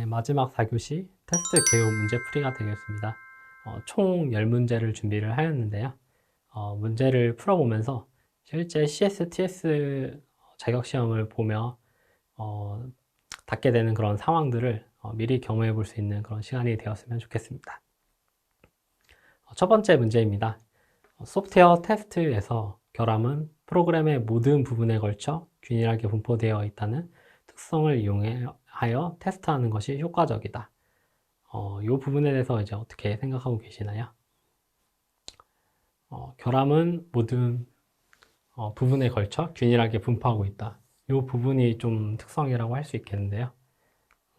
마지막 4교시 테스트 개요 문제풀이가 되겠습니다. 총 10문제를 준비를 하였는데요. 문제를 풀어보면서 실제 CSTS 자격시험을 보며 닿게 되는 그런 상황들을 미리 경험해 볼 수 있는 그런 시간이 되었으면 좋겠습니다. 첫 번째 문제입니다. 소프트웨어 테스트에서 결함은 프로그램의 모든 부분에 걸쳐 균일하게 분포되어 있다는 특성을 이용하여 테스트하는 것이 효과적이다. 이 부분에 대해서 이제 어떻게 생각하고 계시나요? 결함은 모든 부분에 걸쳐 균일하게 분포하고 있다. 이 부분이 좀 특성이라고 할 수 있겠는데요.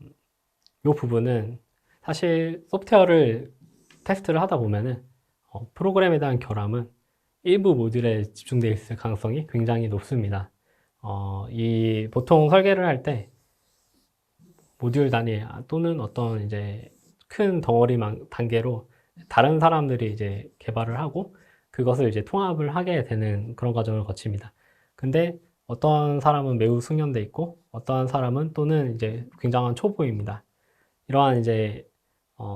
이 부분은 사실 소프트웨어를 테스트를 하다 보면은 프로그램에 대한 결함은 일부 모듈에 집중되어 있을 가능성이 굉장히 높습니다. 이 보통 설계를 할 때 모듈 단위 또는 어떤 이제 큰 덩어리 단계로 다른 사람들이 이제 개발을 하고 그것을 이제 통합을 하게 되는 그런 과정을 거칩니다. 근데 어떤 사람은 매우 숙련돼 있고 어떠한 사람은 또는 이제 굉장한 초보입니다. 이러한 이제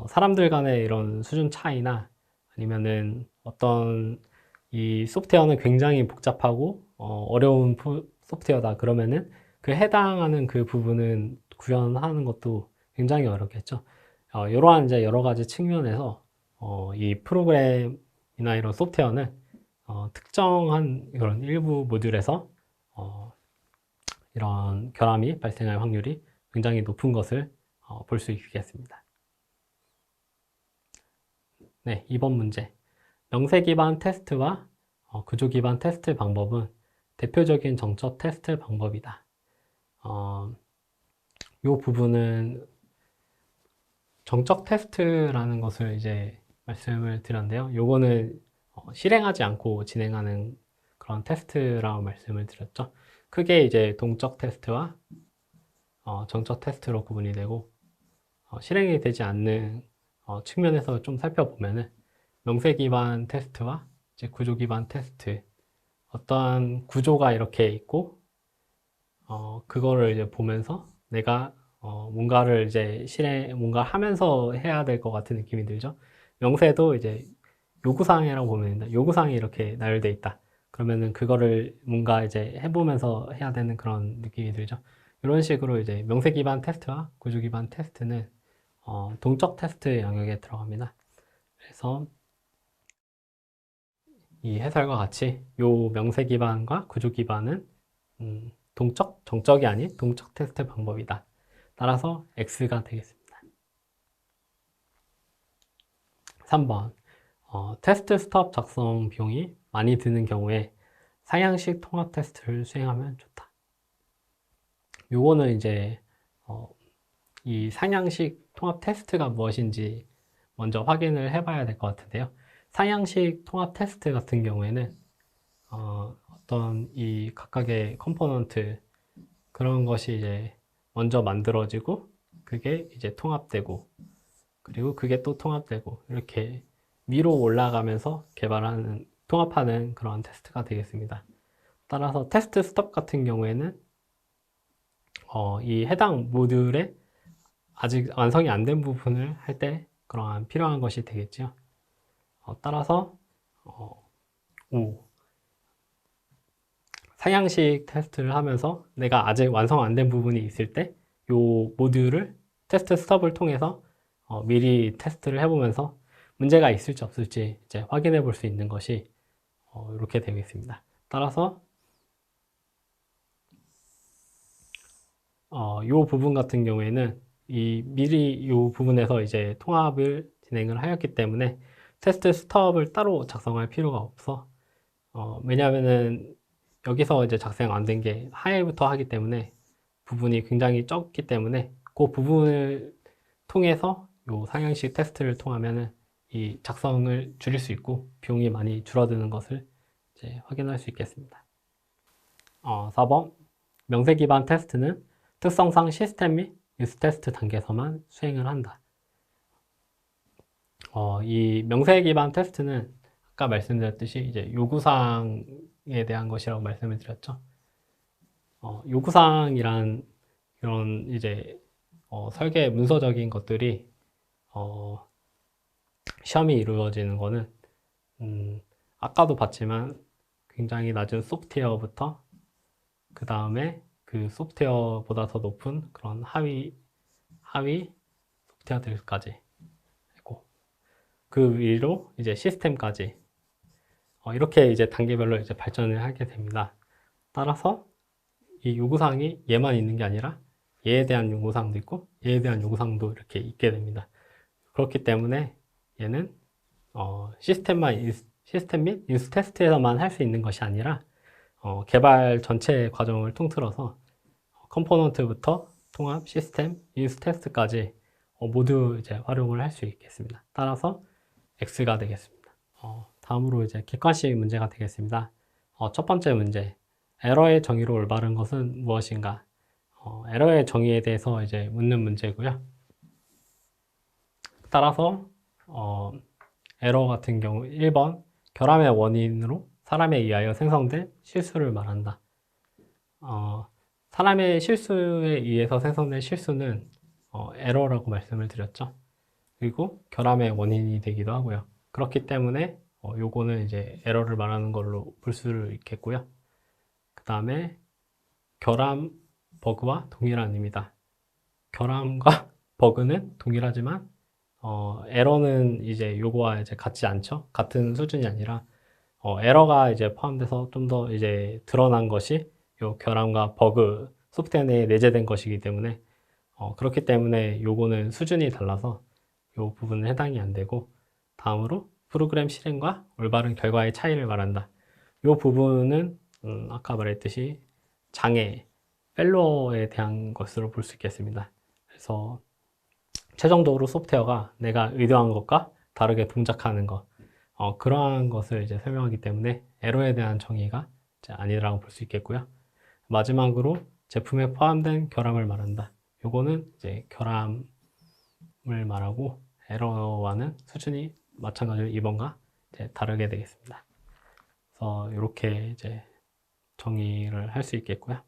사람들 간의 이런 수준 차이나 아니면은 어떤 이 소프트웨어는 굉장히 복잡하고 어려운 소프트웨어다 그러면은 그 해당하는 그 부분은 구현하는 것도 굉장히 어렵겠죠. 이러한 이제 여러 가지 측면에서 이 프로그램이나 이런 소프트웨어는 특정한 그런 일부 모듈에서 이런 결함이 발생할 확률이 굉장히 높은 것을 볼 수 있겠습니다. 네, 2번 문제. 명세 기반 테스트와 구조 기반 테스트 방법은 대표적인 정적 테스트 방법이다. 이 부분은 정적 테스트라는 것을 이제 말씀을 드렸는데요. 요거는 실행하지 않고 진행하는 그런 테스트라고 말씀을 드렸죠. 크게 이제 동적 테스트와 정적 테스트로 구분이 되고 실행이 되지 않는 측면에서 좀 살펴보면은 명세 기반 테스트와 이제 구조 기반 테스트 어떠한 구조가 이렇게 있고 그거를 이제 보면서 내가 뭔가를 이제 뭔가 하면서 해야 될 것 같은 느낌이 들죠. 명세도 이제 요구사항이라고 보면 됩니다. 요구사항이 이렇게 나열되어 있다. 그러면은 그거를 뭔가 이제 해보면서 해야 되는 그런 느낌이 들죠. 이런 식으로 이제 명세 기반 테스트와 구조 기반 테스트는 동적 테스트 영역에 들어갑니다. 그래서 이 해설과 같이 요 명세 기반과 구조 기반은 동적, 정적이 아닌 동적 테스트 방법이다. 따라서 X가 되겠습니다. 3번 테스트 스톱 작성 비용이 많이 드는 경우에 상향식 통합 테스트를 수행하면 좋다. 요거는 이제 이 상향식 통합 테스트가 무엇인지 먼저 확인을 해봐야 될 것 같은데요. 상향식 통합 테스트 같은 경우에는 어떤 이 각각의 컴포넌트 그런 것이 이제 먼저 만들어지고 그게 이제 통합되고 그리고 그게 또 통합되고 이렇게 위로 올라가면서 개발하는 통합하는 그런 테스트가 되겠습니다. 따라서 테스트 스톱 같은 경우에는 이 해당 모듈에 아직 완성이 안 된 부분을 할 때 그러한 필요한 것이 되겠죠. 따라서 5. 상향식 테스트를 하면서 내가 아직 완성 안 된 부분이 있을 때 이 모듈을 테스트 스톱을 통해서 미리 테스트를 해보면서 문제가 있을지 없을지 이제 확인해 볼 수 있는 것이 이렇게 되겠습니다. 따라서 이 부분 같은 경우에는 미리 이 부분에서 이제 통합을 진행을 하였기 때문에 테스트 스톱을 따로 작성할 필요가 없어. 왜냐하면은 여기서 이제 작성 안 된 게 하에부터 하기 때문에 부분이 굉장히 적기 때문에 그 부분을 통해서 이 상향식 테스트를 통하면은 이 작성을 줄일 수 있고 비용이 많이 줄어드는 것을 이제 확인할 수 있겠습니다. 4번 명세 기반 테스트는 특성상 시스템 및 유스 테스트 단계에서만 수행을 한다. 이 명세 기반 테스트는 아까 말씀드렸듯이 이제 요구사항에 대한 것이라고 말씀을 드렸죠. 요구사항이란 이런 이제 설계 문서적인 것들이 시험이 이루어지는 거는 아까도 봤지만 굉장히 낮은 소프트웨어부터 그 다음에 그 소프트웨어보다 더 높은 그런 하위 소프트웨어들까지 있고 그 위로 이제 시스템까지 이렇게 이제 단계별로 이제 발전을 하게 됩니다. 따라서 이 요구사항이 얘만 있는 게 아니라 얘에 대한 요구사항도 있고 얘에 대한 요구사항도 이렇게 있게 됩니다. 그렇기 때문에 얘는 시스템 및 인수 테스트에서만 할 수 있는 것이 아니라 개발 전체 과정을 통틀어서 컴포넌트부터 통합, 시스템, 인수 테스트까지 모두 이제 활용을 할 수 있겠습니다. 따라서 X가 되겠습니다. 다음으로 이제 객관식 문제가 되겠습니다. 첫 번째 문제, 에러의 정의로 올바른 것은 무엇인가? 에러의 정의에 대해서 이제 묻는 문제고요. 따라서 에러 같은 경우 1번, 결함의 원인으로 사람에 의하여 생성된 실수를 말한다. 사람의 실수에 의해서 생성된 실수는 에러라고 말씀을 드렸죠. 그리고 결함의 원인이 되기도 하고요. 그렇기 때문에 요거는 이제 에러를 말하는 걸로 볼 수 있겠고요. 그 다음에 결함, 버그와 동일한 의미다. 결함과 버그는 동일하지만 에러는 이제 요거와 이제 같지 않죠. 같은 수준이 아니라 에러가 이제 포함돼서 좀 더 이제 드러난 것이 요 결함과 버그 소프트웨어 내에 내재된 것이기 때문에 그렇기 때문에 요거는 수준이 달라서 요 부분은 해당이 안 되고, 다음으로 프로그램 실행과 올바른 결과의 차이를 말한다. 요 부분은 아까 말했듯이 장애, 펠로어에 대한 것으로 볼 수 있겠습니다. 그래서 최종적으로 소프트웨어가 내가 의도한 것과 다르게 동작하는 것, 그러한 것을 이제 설명하기 때문에 에러에 대한 정의가 이제 아니라고 볼 수 있겠고요. 마지막으로 제품에 포함된 결함을 말한다. 요거는 이제 결함을 말하고 에러와는 수준이 마찬가지로 2번과 이제 다르게 되겠습니다. 그래서 이렇게 이제 정의를 할 수 있겠고요.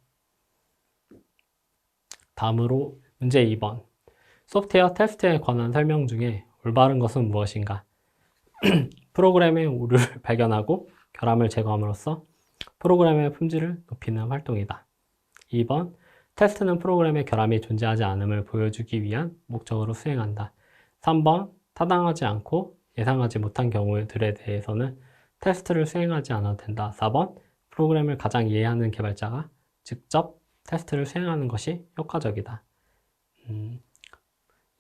다음으로 문제 2번. 소프트웨어 테스트에 관한 설명 중에 올바른 것은 무엇인가? 프로그램의 오류를 발견하고 결함을 제거함으로써 프로그램의 품질을 높이는 활동이다. 2번. 테스트는 프로그램의 결함이 존재하지 않음을 보여주기 위한 목적으로 수행한다. 3번. 타당하지 않고 예상하지 못한 경우들에 대해서는 테스트를 수행하지 않아도 된다. 4번. 프로그램을 가장 이해하는 개발자가 직접 테스트를 수행하는 것이 효과적이다.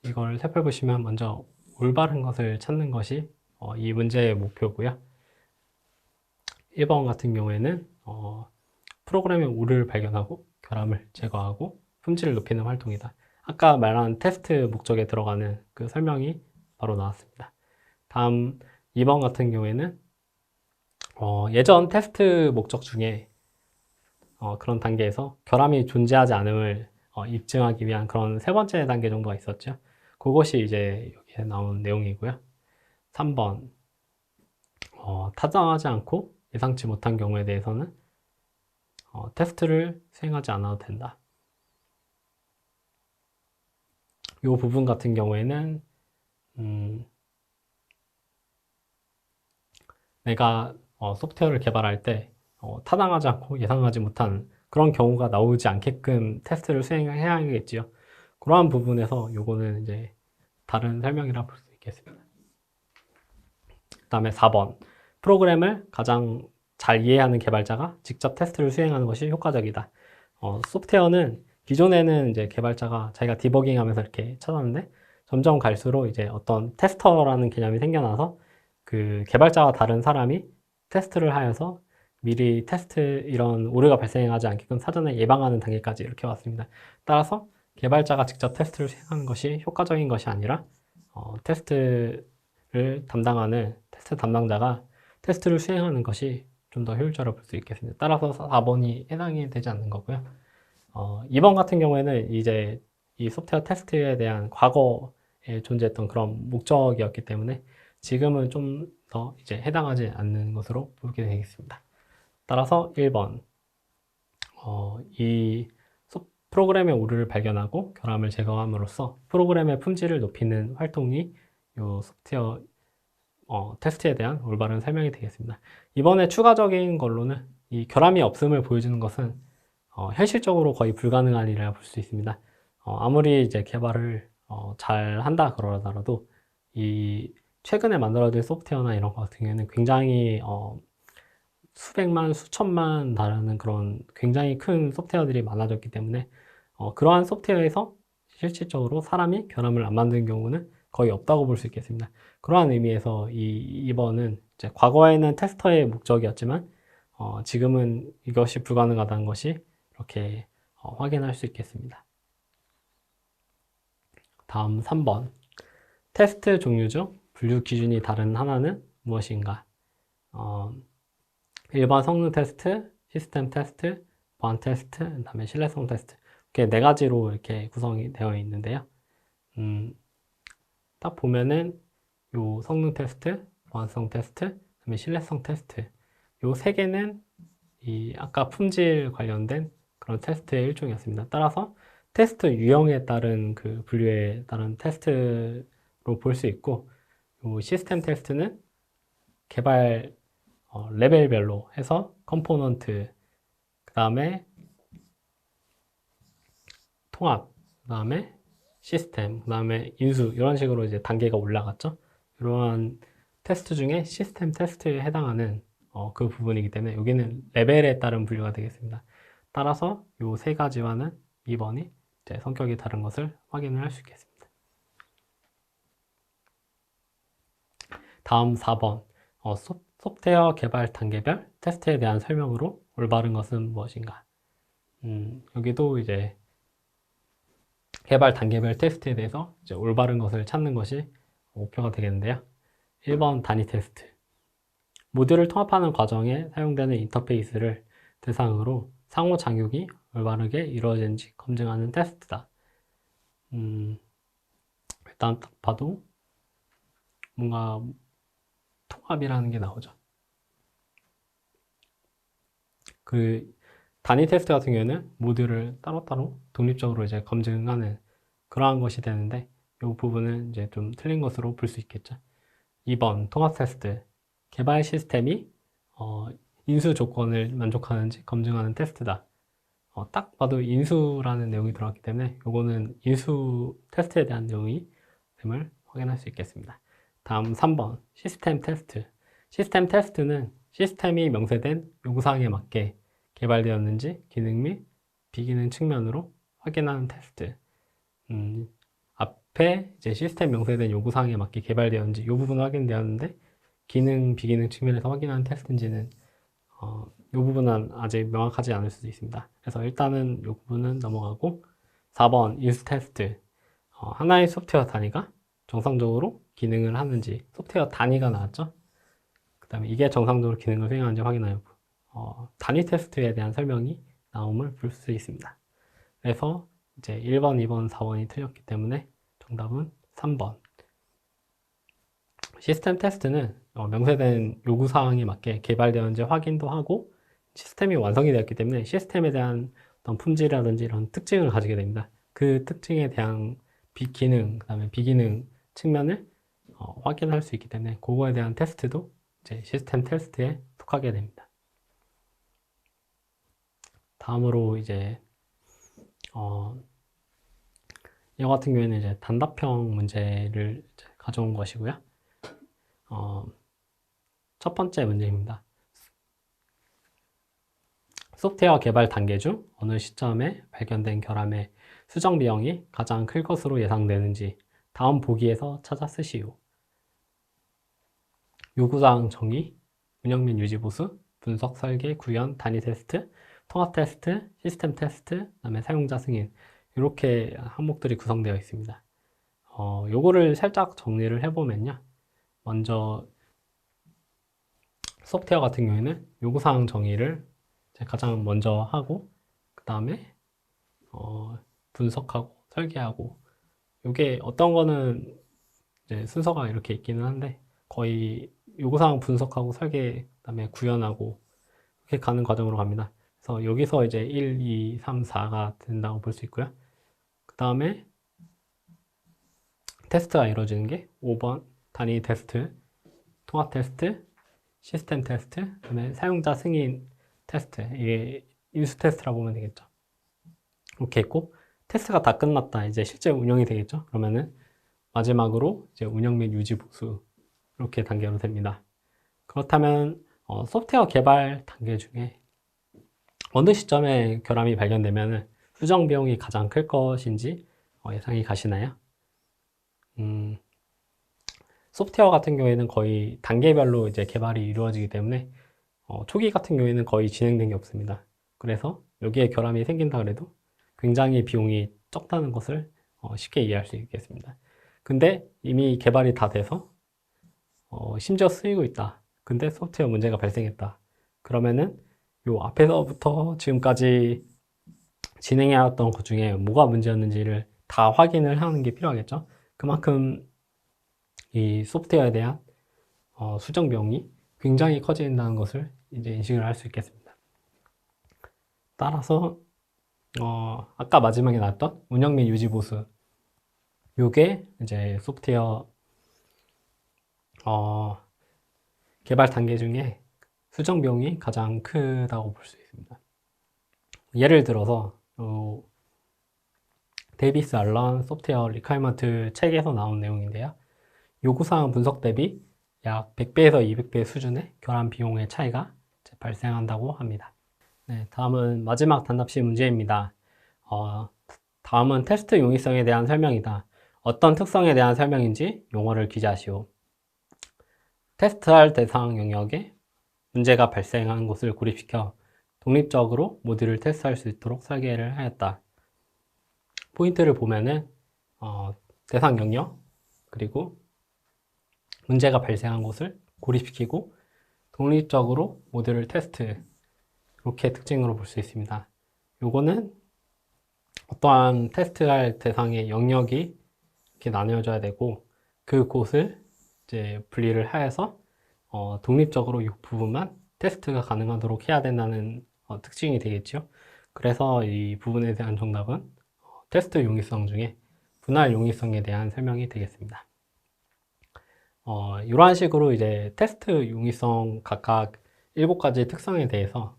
이걸 살펴보시면 먼저 올바른 것을 찾는 것이 이 문제의 목표고요. 1번 같은 경우에는 프로그램의 오류를 발견하고 결함을 제거하고 품질을 높이는 활동이다. 아까 말한 테스트 목적에 들어가는 그 설명이 바로 나왔습니다. 다음 2번 같은 경우에는 예전 테스트 목적 중에 그런 단계에서 결함이 존재하지 않음을 입증하기 위한 그런 세 번째 단계 정도가 있었죠. 그것이 이제 여기에 나온 내용이고요. 3번 타당하지 않고 예상치 못한 경우에 대해서는 테스트를 수행하지 않아도 된다. 이 부분 같은 경우에는 내가 소프트웨어를 개발할 때 타당하지 않고 예상하지 못한 그런 경우가 나오지 않게끔 테스트를 수행해야 하겠지요. 그러한 부분에서 요거는 이제 다른 설명이라 볼 수 있겠습니다. 그 다음에 4번. 프로그램을 가장 잘 이해하는 개발자가 직접 테스트를 수행하는 것이 효과적이다. 소프트웨어는 기존에는 이제 개발자가 자기가 디버깅 하면서 이렇게 찾았는데 점점 갈수록 이제 어떤 테스터라는 개념이 생겨나서 그 개발자와 다른 사람이 테스트를 하여서 미리 테스트 이런 오류가 발생하지 않게끔 사전에 예방하는 단계까지 이렇게 왔습니다. 따라서 개발자가 직접 테스트를 수행하는 것이 효과적인 것이 아니라 테스트를 담당하는 테스트 담당자가 테스트를 수행하는 것이 좀 더 효율적으로 볼 수 있겠습니다. 따라서 4번이 해당이 되지 않는 거고요. 2번 같은 경우에는 이제 이 소프트웨어 테스트에 대한 과거에 존재했던 그런 목적이었기 때문에 지금은 좀 더 이제 해당하지 않는 것으로 보게 되겠습니다. 따라서 1번 이 프로그램의 오류를 발견하고 결함을 제거함으로써 프로그램의 품질을 높이는 활동이 이 소프트웨어 테스트에 대한 올바른 설명이 되겠습니다. 이번에 추가적인 걸로는 이 결함이 없음을 보여주는 것은 현실적으로 거의 불가능한 일이라 볼 수 있습니다. 아무리 이제 개발을 잘 한다 그러더라도 이 최근에 만들어진 소프트웨어나 이런 것 같은 경우에는 굉장히 수백만, 수천만 달하는 그런 굉장히 큰 소프트웨어들이 많아졌기 때문에 그러한 소프트웨어에서 실질적으로 사람이 결함을 안 만드는 경우는 거의 없다고 볼 수 있겠습니다. 그러한 의미에서 이번은 이제 과거에는 테스터의 목적이었지만 지금은 이것이 불가능하다는 것이 이렇게 확인할 수 있겠습니다. 다음 3번. 테스트 종류 중 분류 기준이 다른 하나는 무엇인가? 1번 성능 테스트, 시스템 테스트, 보안 테스트, 그다음에 신뢰성 테스트. 이렇게 네 가지로 이렇게 구성이 되어 있는데요. 딱 보면은 요 성능 테스트, 보안성 테스트, 그다음에 신뢰성 테스트. 요 세 개는 이 아까 품질 관련된 그런 테스트의 일종이었습니다. 따라서 테스트 유형에 따른 그 분류에 따른 테스트로 볼 수 있고, 요 시스템 테스트는 개발 레벨별로 해서 컴포넌트, 그 다음에 통합, 그 다음에 시스템, 그 다음에 인수 이런 식으로 이제 단계가 올라갔죠. 이러한 테스트 중에 시스템 테스트에 해당하는 그 부분이기 때문에 여기는 레벨에 따른 분류가 되겠습니다. 따라서 이 세 가지와는 2번이 이제 성격이 다른 것을 확인을 할 수 있겠습니다. 다음 4번 소프트웨어 개발 단계별 테스트에 대한 설명으로 올바른 것은 무엇인가? 여기도 이제 개발 단계별 테스트에 대해서 이제 올바른 것을 찾는 것이 목표가 되겠는데요. 1번 단위 테스트. 모듈을 통합하는 과정에 사용되는 인터페이스를 대상으로 상호 작용이 올바르게 이루어지는지 검증하는 테스트다. 일단 딱 봐도 뭔가 통합이라는 게 나오죠. 그 단위 테스트 같은 경우에는 모듈을 따로따로 독립적으로 이제 검증하는 그러한 것이 되는데 이 부분은 이제 좀 틀린 것으로 볼 수 있겠죠. 2번 통합 테스트. 개발 시스템이 인수 조건을 만족하는지 검증하는 테스트다. 딱 봐도 인수라는 내용이 들어갔기 때문에 이거는 인수 테스트에 대한 내용이 됨을 확인할 수 있겠습니다. 다음 3번 시스템 테스트. 시스템 테스트는 시스템이 명세된 요구사항에 맞게 개발되었는지 기능 및 비기능 측면으로 확인하는 테스트. 앞에 이제 시스템 명세된 요구사항에 맞게 개발되었는지 이 부분 확인되었는데 기능, 비기능 측면에서 확인하는 테스트인지는 이 부분은 아직 명확하지 않을 수도 있습니다. 그래서 일단은 이 부분은 넘어가고 4번 인수 테스트. 하나의 소프트웨어 단위가 정상적으로 기능을 하는지 소프트웨어 단위가 나왔죠. 그 다음에 이게 정상적으로 기능을 수행하는지 확인하고 단위 테스트에 대한 설명이 나옴을 볼 수 있습니다. 그래서 이제 1번, 2번, 4번이 틀렸기 때문에 정답은 3번. 시스템 테스트는 명세된 요구사항에 맞게 개발되었는지 확인도 하고 시스템이 완성이 되었기 때문에 시스템에 대한 어떤 품질이라든지 이런 특징을 가지게 됩니다. 그 특징에 대한 기능, 그 다음에 비기능 측면을 확인할 수 있기 때문에 그거에 대한 테스트도 이제 시스템 테스트에 속하게 됩니다. 다음으로 이제 이와 같은 경우에는 이제 단답형 문제를 이제 가져온 것이고요. 첫 번째 문제입니다. 소프트웨어 개발 단계 중 어느 시점에 발견된 결함의 수정 비용이 가장 클 것으로 예상되는지 다음 보기에서 찾아 쓰시오. 요구사항 정의, 운영 및 유지 보수, 분석, 설계, 구현, 단위 테스트, 통합 테스트, 시스템 테스트, 그다음에 사용자 승인 이렇게 항목들이 구성되어 있습니다. 요거를 살짝 정리를 해보면요. 먼저 소프트웨어 같은 경우에는 요구사항 정의를 가장 먼저 하고 그 다음에 분석하고 설계하고 이게 어떤 거는 이제 순서가 이렇게 있기는 한데 거의 요구사항 분석하고 설계 그 다음에 구현하고 이렇게 가는 과정으로 갑니다. 그래서 여기서 이제 1, 2, 3, 4가 된다고 볼 수 있고요. 그 다음에 테스트가 이루어지는 게 5번 단위 테스트, 통합 테스트, 시스템 테스트, 그다음에 사용자 승인 테스트, 이게 유스 테스트라고 보면 되겠죠. 이렇게 있고, 테스트가 다 끝났다, 이제 실제 운영이 되겠죠. 그러면은 마지막으로 이제 운영 및 유지 복수, 이렇게 단계로 됩니다. 그렇다면 소프트웨어 개발 단계 중에 어느 시점에 결함이 발견되면 수정 비용이 가장 클 것인지 예상이 가시나요? 소프트웨어 같은 경우에는 거의 단계별로 이제 개발이 이루어지기 때문에 초기 같은 경우에는 거의 진행된 게 없습니다. 그래서 여기에 결함이 생긴다 그래도 굉장히 비용이 적다는 것을 쉽게 이해할 수 있겠습니다. 근데 이미 개발이 다 돼서 심지어 쓰이고 있다. 근데 소프트웨어 문제가 발생했다. 그러면은 요 앞에서부터 지금까지 진행해왔던 것 중에 뭐가 문제였는지를 다 확인을 하는 게 필요하겠죠. 그만큼 이 소프트웨어에 대한 수정 비용이 굉장히 커진다는 것을 이제 인식을 할 수 있겠습니다. 따라서 아까 마지막에 나왔던 운영 및 유지 보수, 요게 이제 소프트웨어 개발 단계 중에 수정 비용이 가장 크다고 볼 수 있습니다. 예를 들어서 데이비스 알런 소프트웨어 리퀘어먼트 책에서 나온 내용인데요. 요구사항 분석 대비 약 100배에서 200배 수준의 결함 비용의 차이가 발생한다고 합니다. 네, 다음은 마지막 단답식 문제입니다. 다음은 테스트 용이성에 대한 설명이다. 어떤 특성에 대한 설명인지 용어를 기재하시오. 테스트할 대상 영역에 문제가 발생한 곳을 고립시켜 독립적으로 모듈을 테스트할 수 있도록 설계를 하였다. 포인트를 보면은 대상 영역, 그리고 문제가 발생한 곳을 고립시키고 독립적으로 모듈을 테스트, 이렇게 특징으로 볼 수 있습니다. 요거는 어떠한 테스트할 대상의 영역이 이렇게 나뉘어져야 되고 그곳을 이제 분리를 하여서 독립적으로 이 부분만 테스트가 가능하도록 해야 된다는 특징이 되겠죠. 그래서 이 부분에 대한 정답은 테스트 용이성 중에 분할 용이성에 대한 설명이 되겠습니다. 이러한 식으로 이제 테스트 용이성 각각 7가지 특성에 대해서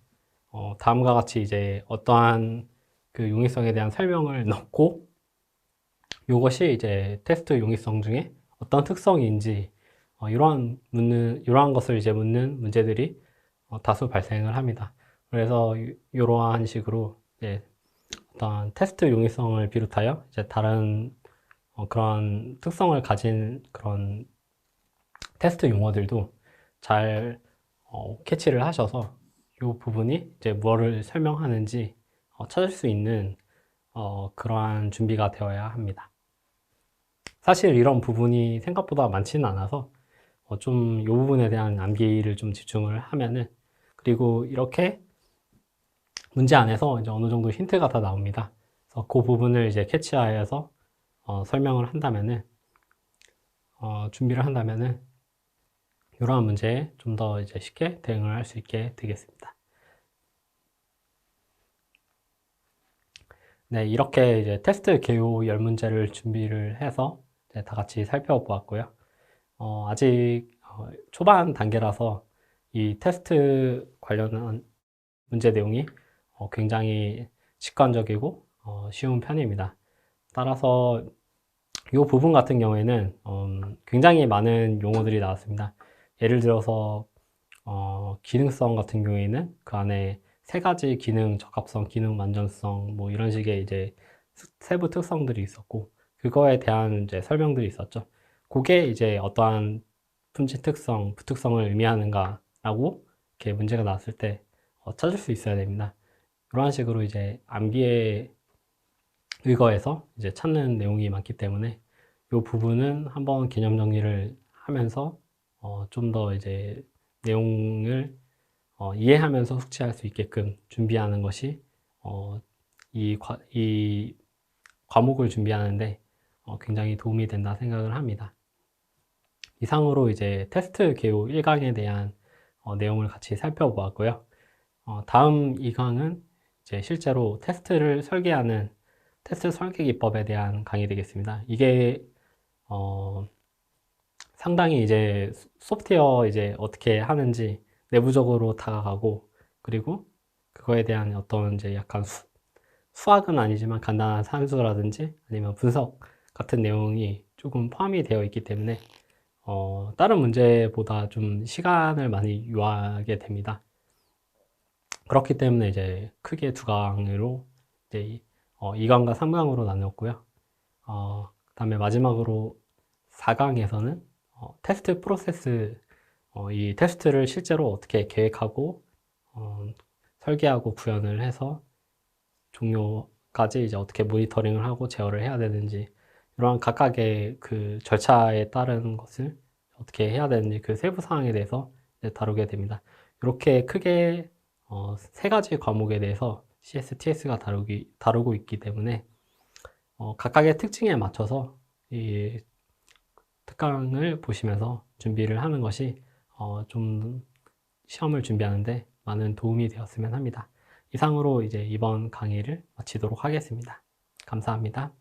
다음과 같이 이제 어떠한 그 용이성에 대한 설명을 넣고 이것이 이제 테스트 용이성 중에 어떤 특성인지 이러한 것을 이제 묻는 문제들이 다수 발생을 합니다. 그래서 이러한 식으로 이제 어떤 테스트 용이성을 비롯하여 이제 다른 그런 특성을 가진 그런 테스트 용어들도 잘 캐치를 하셔서 이 부분이 이제 뭐를 설명하는지 찾을 수 있는 그러한 준비가 되어야 합니다. 사실 이런 부분이 생각보다 많지는 않아서 좀 이 부분에 대한 암기를 좀 집중을 하면은, 그리고 이렇게 문제 안에서 이제 어느 정도 힌트가 다 나옵니다. 그래서 그 부분을 이제 캐치하여서 설명을 한다면은 준비를 한다면은 이러한 문제에 좀 더 이제 쉽게 대응을 할 수 있게 되겠습니다. 네, 이렇게 이제 테스트 개요 10문제를 준비를 해서 이제 다 같이 살펴보았고요. 아직 초반 단계라서 이 테스트 관련한 문제 내용이 굉장히 직관적이고 쉬운 편입니다. 따라서 이 부분 같은 경우에는 굉장히 많은 용어들이 나왔습니다. 예를 들어서 기능성 같은 경우에는 그 안에 3가지 기능, 적합성, 기능 완전성, 뭐 이런 식의 이제 세부 특성들이 있었고, 그거에 대한 이제 설명들이 있었죠. 그게 이제 어떠한 품질 특성, 부특성을 의미하는가라고 이렇게 문제가 나왔을 때 찾을 수 있어야 됩니다. 이런 식으로 이제 암기에 의거해서 이제 찾는 내용이 많기 때문에 이 부분은 한번 개념 정리를 하면서 좀 더 이제 내용을 이해하면서 숙지할 수 있게끔 준비하는 것이 이 과목을 준비하는데 굉장히 도움이 된다 생각을 합니다. 이상으로 이제 테스트 개요 1강에 대한 내용을 같이 살펴보았고요. 다음 2강은 이제 실제로 테스트를 설계하는 테스트 설계 기법에 대한 강의 되겠습니다. 이게 상당히 이제 소프트웨어 이제 어떻게 하는지 내부적으로 다가가고, 그리고 그거에 대한 어떤 이제 약간 수학은 아니지만 간단한 산수라든지 아니면 분석 같은 내용이 조금 포함이 되어 있기 때문에 다른 문제보다 좀 시간을 많이 요하게 됩니다. 그렇기 때문에 이제 크게 두 강으로 이제 2강과 3강으로 나눴고요. 그다음에 마지막으로 4강에서는 테스트 프로세스, 이 테스트를 실제로 어떻게 계획하고 설계하고 구현을 해서 종료까지 이제 어떻게 모니터링을 하고 제어를 해야 되는지, 이러한 각각의 그 절차에 따른 것을 어떻게 해야 되는지 그 세부 사항에 대해서 이제 다루게 됩니다. 이렇게 크게 세 가지 과목에 대해서 CSTS가 다루고 있기 때문에 각각의 특징에 맞춰서 이 특강을 보시면서 준비를 하는 것이 좀 시험을 준비하는데 많은 도움이 되었으면 합니다. 이상으로 이제 이번 강의를 마치도록 하겠습니다. 감사합니다.